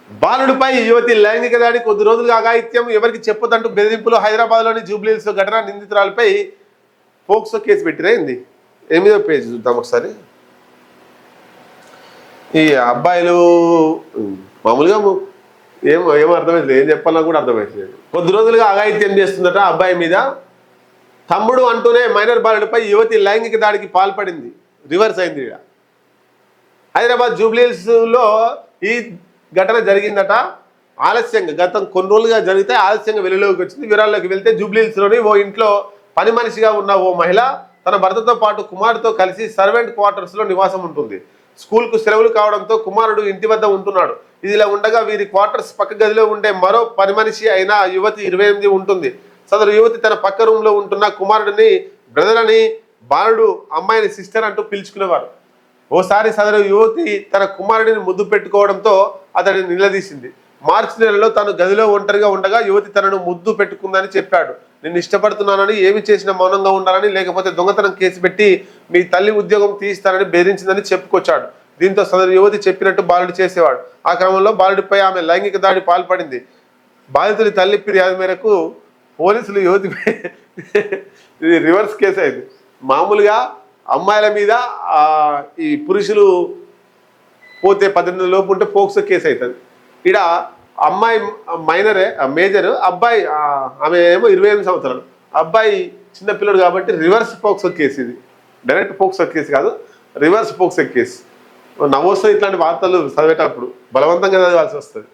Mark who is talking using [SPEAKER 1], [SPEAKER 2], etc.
[SPEAKER 1] బాలుడిపై యువతి లైంగిక దాడి కొద్ది రోజులుగా అఘాయిత్యం ఎవరికి చెప్పొద్దంటూ బెదిరింపులు హైదరాబాద్లోని జూబ్లీహిల్స్ ఘటన నిందితురాలపై పోక్సో కేసు పెట్టిరైంది 8వ పేజీ చూద్దాం ఒకసారి. ఈ అబ్బాయిలు మామూలుగా ఏం అర్థమైంది, ఏం చెప్పాలన్నా కూడా అర్థమవుతుంది. కొద్ది రోజులుగా అఘాయిత్యం చేస్తుందట అబ్బాయి మీద. తమ్ముడు అంటూనే మైనర్ బాలుడిపై యువతి లైంగిక దాడికి పాల్పడింది. రివర్స్ అయింది. హైదరాబాద్ జూబ్లీహిల్స్లో ఈ ఘటన జరిగిందట. ఆలస్యంగా గతం కొన్ని రోజులుగా జరిగితే ఆలస్యంగా వెలుగులోకి వచ్చింది. వివరాల్లోకి వెళ్తే జూబ్లీహిల్స్లోని ఓ ఇంట్లో పని మనిషిగా ఉన్న ఓ మహిళ తన భర్తతో పాటు కుమారుడితో కలిసి సర్వెంట్ క్వార్టర్స్లో నివాసం ఉంటుంది. స్కూల్కు సెలవులు కావడంతో కుమారుడు ఇంటి వద్ద ఉంటున్నాడు. ఇదిలా ఉండగా వీరి క్వార్టర్స్ పక్క గదిలో ఉండే మరో పని మనిషి అయిన యువతి 28 ఉంటుంది. సదరు యువతి తన పక్క రూమ్లో ఉంటున్న కుమారుడిని బ్రదర్ అని, బాలుడు అమ్మాయిని సిస్టర్ అంటూ పిలుచుకునేవారు. ఓసారి సదరు యువతి తన కుమారుడిని ముద్దు పెట్టుకోవడంతో అతడిని నిలదీసింది. మార్చి నెలలో తను గదిలో ఒంటరిగా ఉండగా యువతి తనను ముద్దు పెట్టుకుందని చెప్పాడు. నిన్ను ఇష్టపడుతున్నానని, ఏమి చేసినా మౌనంగా ఉండాలని, లేకపోతే దొంగతనం కేసు పెట్టి మీ తల్లి ఉద్యోగం తీయిస్తానని బెదిరించిందని చెప్పుకొచ్చాడు. దీంతో సదరు యువతి చెప్పినట్టు బాలుడు చేసేవాడు. ఆ క్రమంలో బాలుడిపై ఆమె లైంగిక దాడి పాల్పడింది. బాధితుడి తల్లి ఫిర్యాదు మేరకు పోలీసులు యువతిపై ఇది రివర్స్ కేసు అయింది. మామూలుగా అమ్మాయిల మీద ఈ పురుషులు పోతే 18 లోపు ఉంటే పోక్సో కేసు అవుతుంది. ఇక్కడ అమ్మాయి మైనరే, మేజర్, అబ్బాయి ఆమె ఏమో 28 సంవత్సరాలు, అబ్బాయి చిన్నపిల్లడు కాబట్టి రివర్స్ పోక్సో కేసు. ఇది డైరెక్ట్ పోక్సో కేసు కాదు, రివర్స్ పోక్సో కేసు. నవ్వొస్తుంది ఇట్లాంటి వార్తలు చదివేటప్పుడు, బలవంతంగా చదవాల్సి వస్తుంది.